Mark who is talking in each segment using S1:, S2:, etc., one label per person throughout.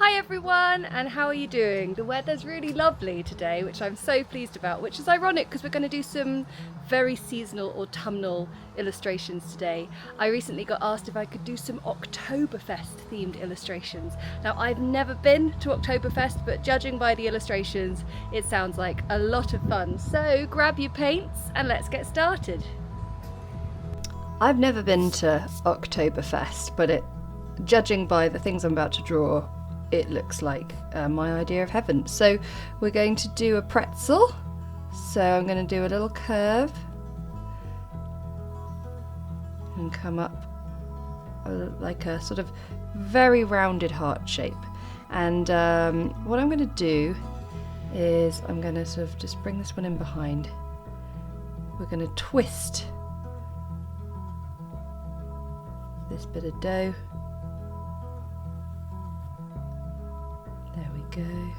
S1: Hi everyone, and how are you doing? The weather's really lovely today, which I'm so pleased about, which is ironic because we're going to do some very seasonal autumnal illustrations today. I recently got asked if I could do some Oktoberfest themed illustrations. Now, I've never been to Oktoberfest, but judging by the illustrations, it sounds like a lot of fun. So grab your paints and let's get started. I've never been to Oktoberfest, but judging by the things I'm about to draw, it looks like my idea of heaven. So we're going to do a pretzel. So I'm going to do a little curve and come up like a sort of very rounded heart shape. And what I'm going to do is I'm going to sort of just bring this one in behind. We're going to twist this bit of dough. There we go.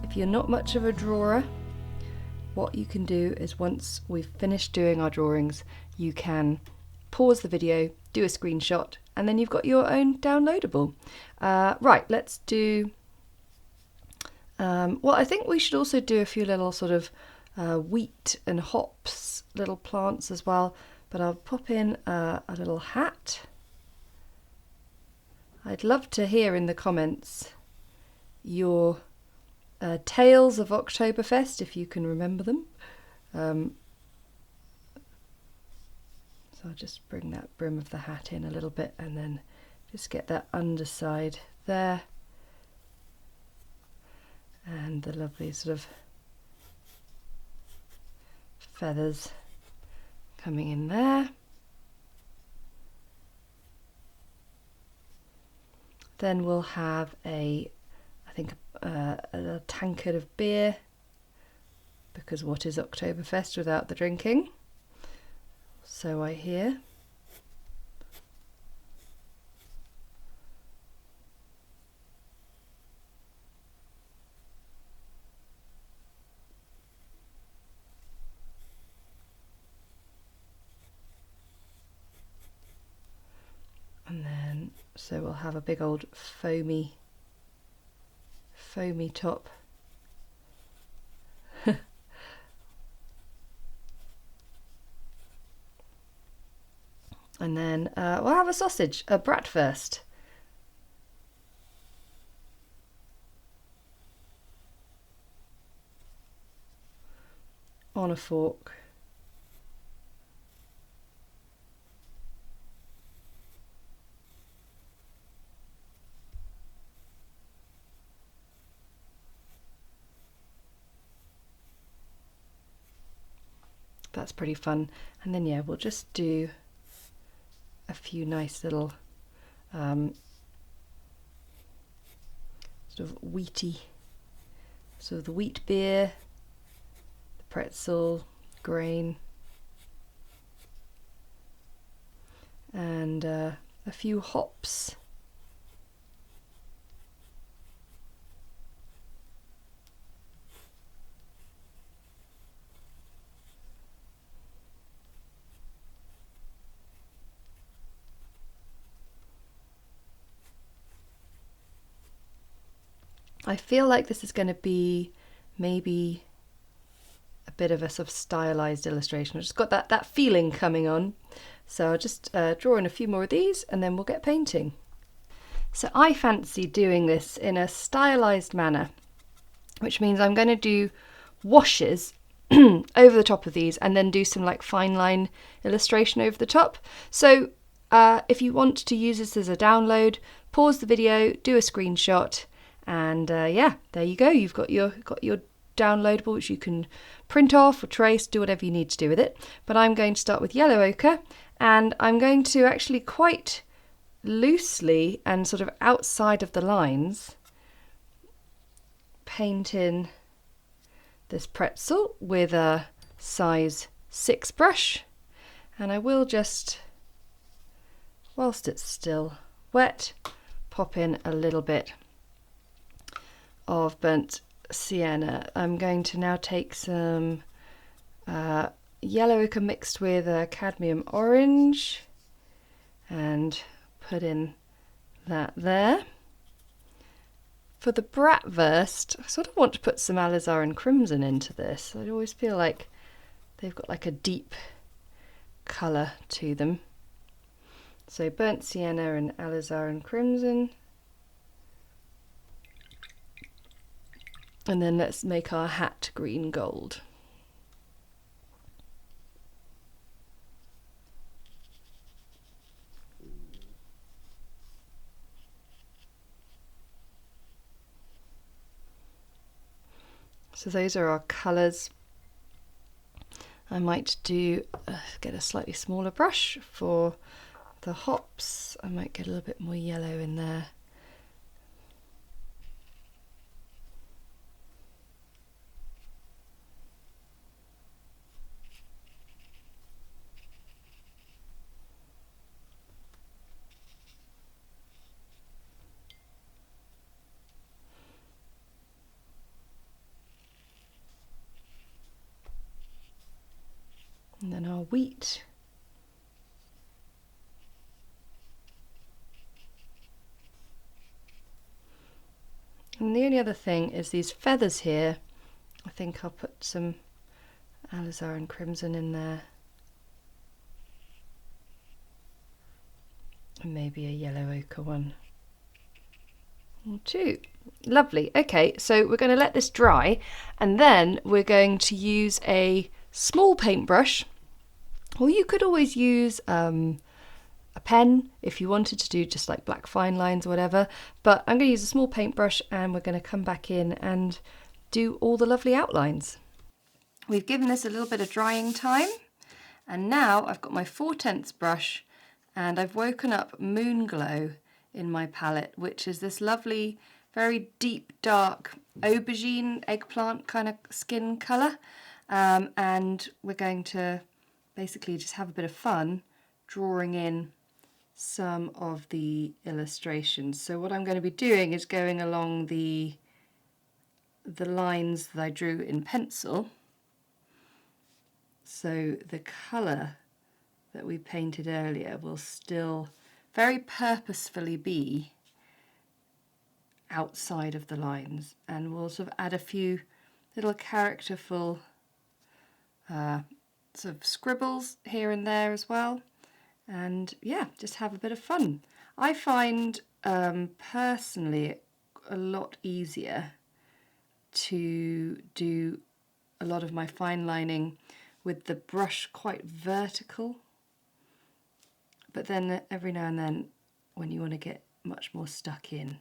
S1: If you're not much of a drawer, what you can do is once we've finished doing our drawings, you can pause the video, do a screenshot, and then you've got your own downloadable. Right, let's do... well, I think we should also do a few little sort of wheat and hops little plants as well, but I'll pop in a little hat. I'd love to hear in the comments your tales of Oktoberfest, if you can remember them. So I'll just bring that brim of the hat in a little bit and then just get that underside there and the lovely sort of feathers coming in there. Then we'll have a tankard of beer, because what is Oktoberfest without the drinking? So I hear. And then, so we'll have a big old foamy top. And then we'll have a sausage, a bratwurst. On a fork. That's pretty fun. And then yeah, we'll just do a few nice little sort of wheaty, so the wheat beer, the pretzel grain, and a few hops. I feel like this is going to be maybe a bit of a sort of stylized illustration. I've just got that feeling coming on. So I'll just draw in a few more of these and then we'll get painting. So I fancy doing this in a stylized manner, which means I'm going to do washes over the top of these and then do some like fine line illustration over the top. So if you want to use this as a download, pause the video, do a screenshot, and yeah, there you go. You've got your downloadable, which you can print off or trace, do whatever you need to do with it. But I'm going to start with yellow ochre, and I'm going to actually quite loosely and sort of outside of the lines paint in this pretzel with a size 6 brush, and I will just, whilst it's still wet, pop in a little bit of burnt sienna. I'm going to now take some yellow ochre mixed with cadmium orange, and put in that there. For the Bratwurst, I sort of want to put some alizarin crimson into this. I always feel like they've got like a deep colour to them. So burnt sienna and alizarin crimson. And then let's make our hat green gold. So those are our colours. I might do get a slightly smaller brush for the hops. I might get a little bit more yellow in there. And then our wheat. And the only other thing is these feathers here. I think I'll put some alizarin crimson in there. And maybe a yellow ochre one or two. Lovely. Okay, so we're going to let this dry, and then we're going to use a small paintbrush, or you could always use a pen if you wanted to do just like black fine lines or whatever, but I'm going to use a small paintbrush and we're going to come back in and do all the lovely outlines. We've given this a little bit of drying time, and now I've got my 4/10 brush and I've woken up Moonglow in my palette, which is this lovely, very deep, dark aubergine eggplant kind of skin colour, and we're going to basically just have a bit of fun drawing in some of the illustrations. So what I'm going to be doing is going along the lines that I drew in pencil. So the colour that we painted earlier will still very purposefully be outside of the lines, and we'll sort of add a few little characterful sort of scribbles here and there as well, and yeah, just have a bit of fun. I find personally a lot easier to do a lot of my fine lining with the brush quite vertical, but then every now and then when you want to get much more stuck in,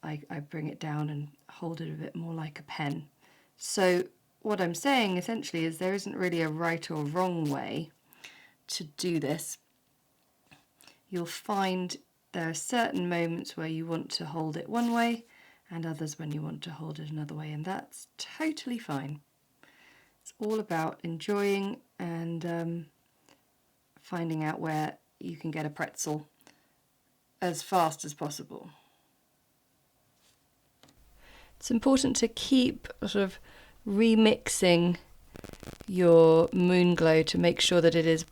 S1: I bring it down and hold it a bit more like a pen. So what I'm saying essentially is there isn't really a right or wrong way to do this. You'll find there are certain moments where you want to hold it one way and others when you want to hold it another way, and that's totally fine. It's all about enjoying and finding out where you can get a pretzel as fast as possible. It's important to keep sort of remixing your Moonglow to make sure that it is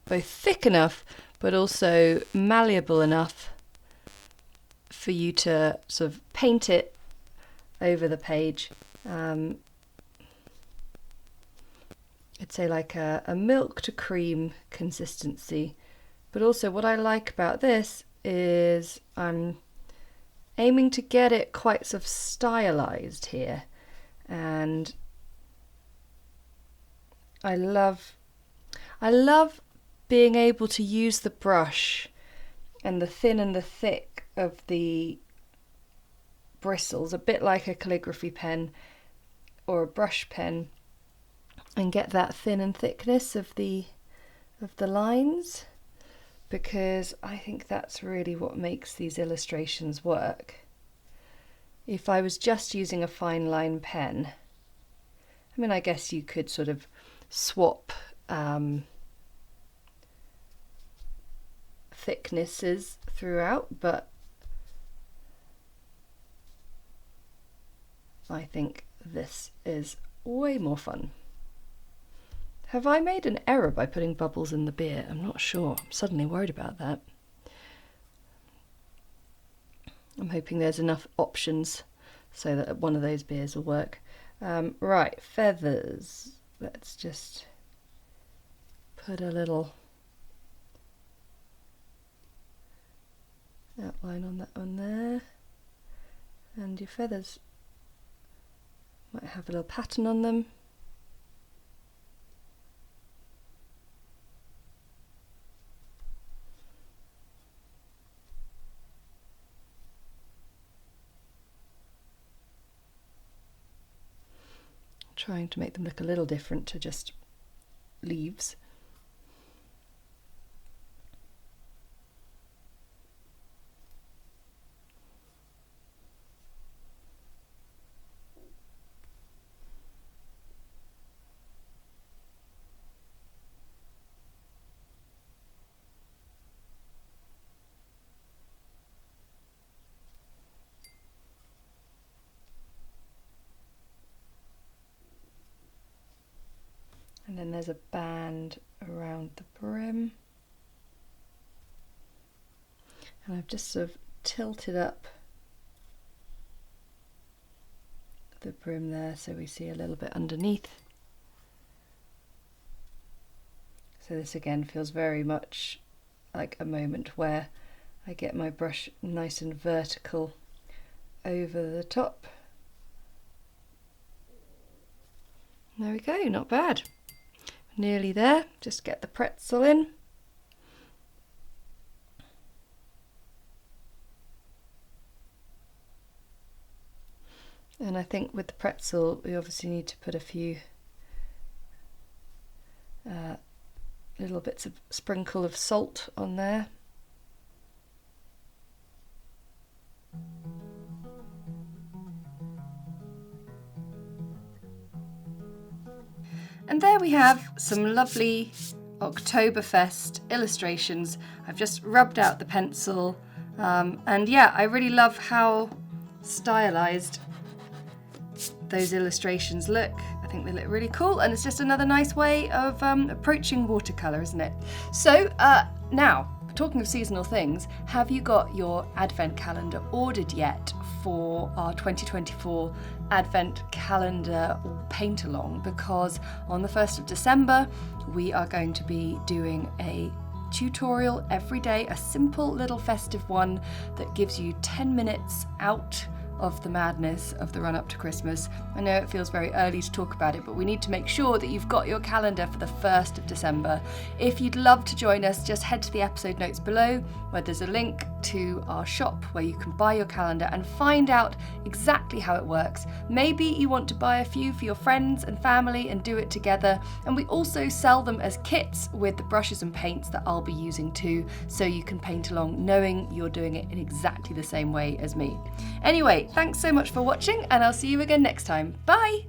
S1: both thick enough but also malleable enough for you to sort of paint it over the page. I'd say like a milk to cream consistency, but also what I like about this is I'm aiming to get it quite sort of stylized here, and I love being able to use the brush and the thin and the thick of the bristles, a bit like a calligraphy pen or a brush pen, and get that thin and thickness of the lines, because I think that's really what makes these illustrations work. If I was just using a fine line pen, I mean, I guess you could sort of swap thicknesses throughout, but I think this is way more fun. Have I made an error by putting bubbles in the beer? I'm not sure. I'm suddenly worried about that. I'm hoping there's enough options so that one of those beers will work. Right, feathers. Let's just put a little outline on that one there. And your feathers might have a little pattern on them. Trying to make them look a little different to just leaves. And then there's a band around the brim. And I've just sort of tilted up the brim there so we see a little bit underneath. So this again feels very much like a moment where I get my brush nice and vertical over the top. There we go, not bad. Nearly there, just get the pretzel in. And I think with the pretzel we obviously need to put a few little bits of sprinkle of salt on there. And there we have some lovely Oktoberfest illustrations. I've just rubbed out the pencil, and yeah, I really love how stylized those illustrations look. I think they look really cool, and it's just another nice way of approaching watercolour, isn't it? So now, talking of seasonal things, have you got your advent calendar ordered yet for our 2024 advent calendar paint along? Because on the 1st of December we are going to be doing a tutorial every day, a simple little festive one that gives you 10 minutes out of the madness of the run up to Christmas. I know it feels very early to talk about it, but we need to make sure that you've got your calendar for the 1st of December. If you'd love to join us, just head to the episode notes below where there's a link to our shop where you can buy your calendar and find out exactly how it works. Maybe you want to buy a few for your friends and family and do it together. And we also sell them as kits with the brushes and paints that I'll be using too, so you can paint along knowing you're doing it in exactly the same way as me. Anyway, thanks so much for watching, and I'll see you again next time. Bye!